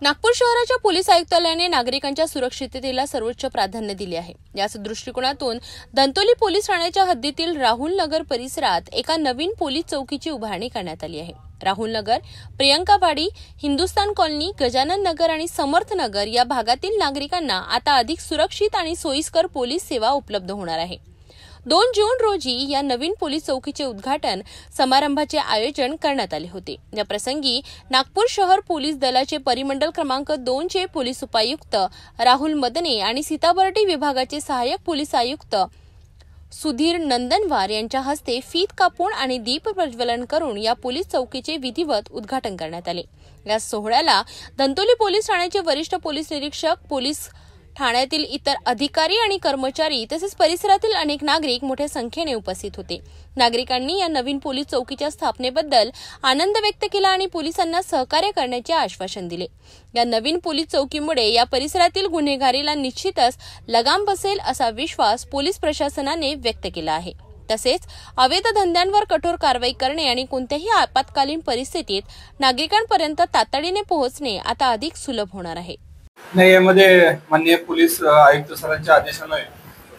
नागपूर शहराच्या पोलीस आयुक्तालयाने नागरिकांच्या सुरक्षिततेला सर्वोच्च प्राधान्य दिले आहे। याच दृष्टिकोनातून धंतोली पोलीस ठाण्याच्या हद्दीतील राहुल नगर परिसरात एका नवीन पोलीस चौकीची उभारणी करण्यात आली आहे। राहुल नगर, प्रियंकावाडी, हिंदुस्तान कॉलनी, गजानन नगर आणि समर्थ नगर या भागातील नागरिकांना आता अधिक सुरक्षित आणि सोयीस्कर पोलीस सेवा उपलब्ध होणार आहे। 2 जून रोजी या नवीन पोलीस चौकीचे उद्घाटन समारंभाचे आयोजन करण्यात आले होते। या प्रसंगी नागपूर शहर पोलीस दलाचे परिमंडल क्रमांक 2 चे पोलीस उपायुक्त राहुल मदने आणि सीताबर्डी विभागाचे सहाय्यक पोलीस आयुक्त सुधीर नंदनवार यांच्या हस्ते फीत कापून आणि दीप प्रज्वलन करून या पोलीस चौकीचे विधिवत उद्घाटन करण्यात आले। या सोहळ्याला धंतोली पोलीस ठाण्याचे वरिष्ठ पोलीस निरीक्षक, पोलीस ठाण्यातील इतर अधिकारी आणि कर्मचारी तसेच परिसरातील अनेक नागरिक मोठ्या संख्येने उपस्थित होते। नागरिकांनी या नवीन पोलीस चौकीच्या स्थापनेबद्दल आनंद व्यक्त केला आणि पोलिसांना सहकार्य करण्याचे आश्वासन दिले। या नवीन पोलीस चौकीमुळे या परिसरातील गुन्हेगारीला निश्चितच लगाम बसेल असा विश्वास पोलीस प्रशासनाने व्यक्त केला आहे। तसेच अवैध धंद्यांवर कठोर कारवाई करणे आणि कोणत्याही आपत्कालीन परिस्थितीत नागरिकांपर्यंत तातडीने पोहोचणे आता अधिक सुलभ होणार आहे। नाही, यामध्ये माननीय पोलीस आयुक्त सरांच्या आदेशाने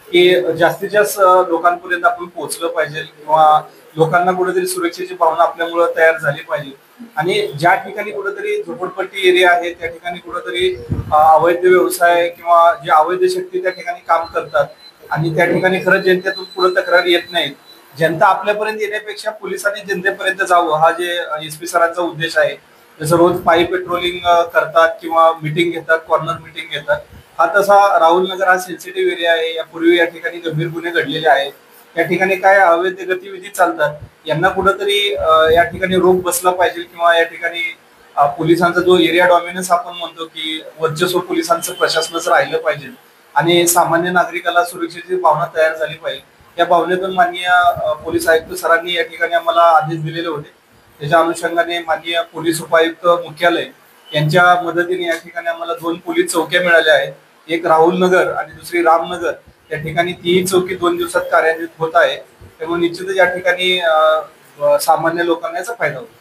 की जास्तीत जास्त लोकांपर्यंत आपण पोहोचलं पाहिजे किंवा लोकांना कुठेतरी सुरक्षेची भावना आपल्यामुळे तयार झाली पाहिजे आणि ज्या ठिकाणी कुठेतरी झोपडपट्टी एरिया आहे त्या ठिकाणी कुठेतरी अवैध व्यवसाय किंवा जे अवैध शक्ती त्या ठिकाणी काम करतात आणि त्या ठिकाणी खरंच जनतेतून पुढे तक्रार येत नाहीत। जनता आपल्यापर्यंत येण्यापेक्षा पोलिसांनी जनतेपर्यंत जावं हा जे एसपी सरांचा उद्देश आहे। जसं रोज पायी पेट्रोलिंग करतात किंवा मीटिंग घेतात, कॉर्नर मीटिंग घेतात, हा तसा राहुल नगर हा सेन्सिटिव्ह एरिया आहे। यापूर्वी या ठिकाणी गंभीर गुन्हे घडलेले आहेत। या ठिकाणी काय अवैध गतिविधी चालतात, यांना कुठेतरी या ठिकाणी रोख बसला पाहिजे किंवा या ठिकाणी पोलिसांचा जो एरिया डॉमिनन्स आपण म्हणतो की वर्चस्व पोलिसांचं प्रशासनाचं राहिलं पाहिजे आणि सामान्य नागरिकाला सुरक्षेची भावना तयार झाली पाहिजे। या भावनेतून माननीय पोलीस आयुक्त सरांनी या ठिकाणी आम्हाला आदेश दिलेले होते। त्याच्या अनुषंगाने माननीय पोलीस उपायुक्त मुख्यालय यांच्या मदतीने या ठिकाणी आम्हाला 2 पोलीस चौक्या मिळाल्या आहेत। एक राहुल नगर आणि दुसरी रामनगर। या ठिकाणी ती चौकी 2 दिवसात कार्यान्वित होत आहे, त्यामुळे निश्चितच या ठिकाणी सामान्य लोकांना याचा फायदा होतो।